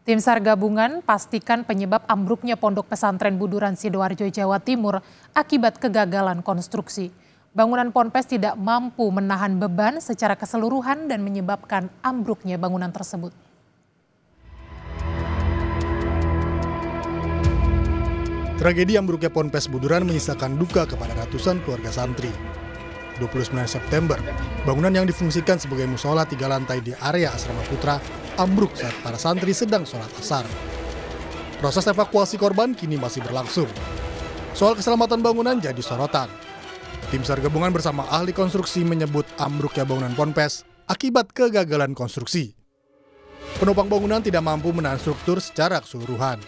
Tim SAR gabungan pastikan penyebab ambruknya Pondok Pesantren Buduran Sidoarjo, Jawa Timur akibat kegagalan konstruksi. Bangunan Ponpes tidak mampu menahan beban secara keseluruhan dan menyebabkan ambruknya bangunan tersebut. Tragedi ambruknya Ponpes Buduran menyisakan duka kepada ratusan keluarga santri. 29 September, bangunan yang difungsikan sebagai musola 3 lantai di area Asrama Putra ambruk saat para santri sedang sholat asar. Proses evakuasi korban kini masih berlangsung. Soal keselamatan bangunan jadi sorotan. Tim SAR gabungan bersama ahli konstruksi menyebut ambruknya bangunan Ponpes akibat kegagalan konstruksi. Penopang bangunan tidak mampu menahan struktur secara keseluruhan.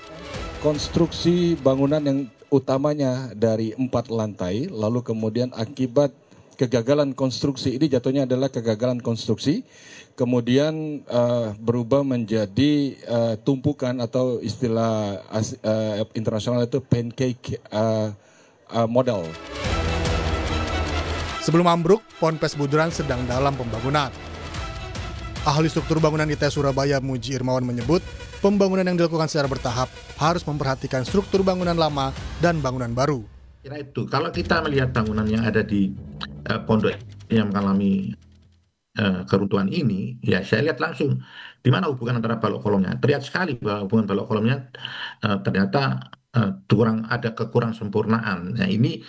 Konstruksi bangunan yang utamanya dari 4 lantai, lalu kemudian akibat kegagalan konstruksi, ini jatuhnya adalah kegagalan konstruksi, kemudian berubah menjadi tumpukan atau istilah internasional itu pancake model. Sebelum ambruk, Ponpes Buduran sedang dalam pembangunan. Ahli struktur bangunan ITS Surabaya Muji Irmawan menyebut, pembangunan yang dilakukan secara bertahap harus memperhatikan struktur bangunan lama dan bangunan baru. Kira itu, kalau kita melihat bangunan yang ada di pondok yang mengalami keruntuhan ini, ya saya lihat langsung di mana hubungan antara balok kolomnya. Terlihat sekali bahwa hubungan balok kolomnya ternyata ada kekurang sempurnaan. Nah ini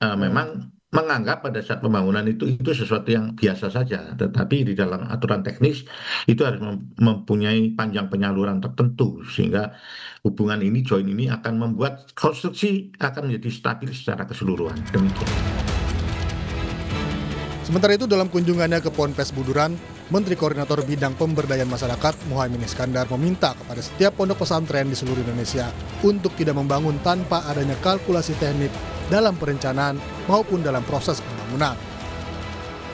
memang menganggap pada saat pembangunan itu sesuatu yang biasa saja, tetapi di dalam aturan teknis itu harus mempunyai panjang penyaluran tertentu sehingga hubungan ini, join ini akan membuat konstruksi akan menjadi stabil secara keseluruhan. Demikian. Sementara itu dalam kunjungannya ke Ponpes Buduran, Menteri Koordinator Bidang Pemberdayaan Masyarakat Muhaimin Iskandar meminta kepada setiap pondok pesantren di seluruh Indonesia untuk tidak membangun tanpa adanya kalkulasi teknik dalam perencanaan maupun dalam proses pembangunan.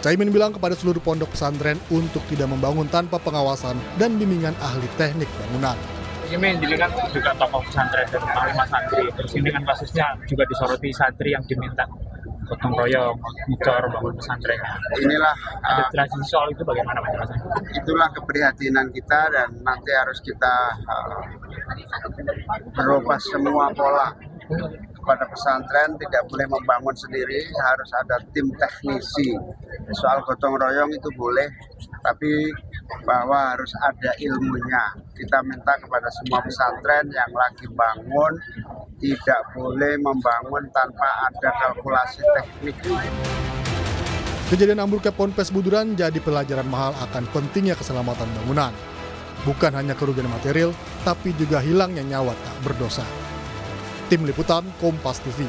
Caimin bilang kepada seluruh pondok pesantren untuk tidak membangun tanpa pengawasan dan bimbingan ahli teknik bangunan. Caimin kan juga tokoh pesantren dan panglima santri. Terus ini kan kasusnya juga disoroti santri yang diminta gotong royong, ngecor bangun pesantren. Inilah ada tradisi soal itu bagaimana Mas? Itulah keprihatinan kita dan nanti harus kita berubah semua pola. Kepada pesantren tidak boleh membangun sendiri, harus ada tim teknisi. Soal gotong royong itu boleh, tapi bahwa harus ada ilmunya. Kita minta kepada semua pesantren yang lagi bangun tidak boleh membangun tanpa ada kalkulasi teknik. Kejadian ambruknya Ponpes Buduran jadi pelajaran mahal akan pentingnya keselamatan bangunan. Bukan hanya kerugian material, tapi juga hilangnya nyawa tak berdosa. Tim Liputan Kompas TV.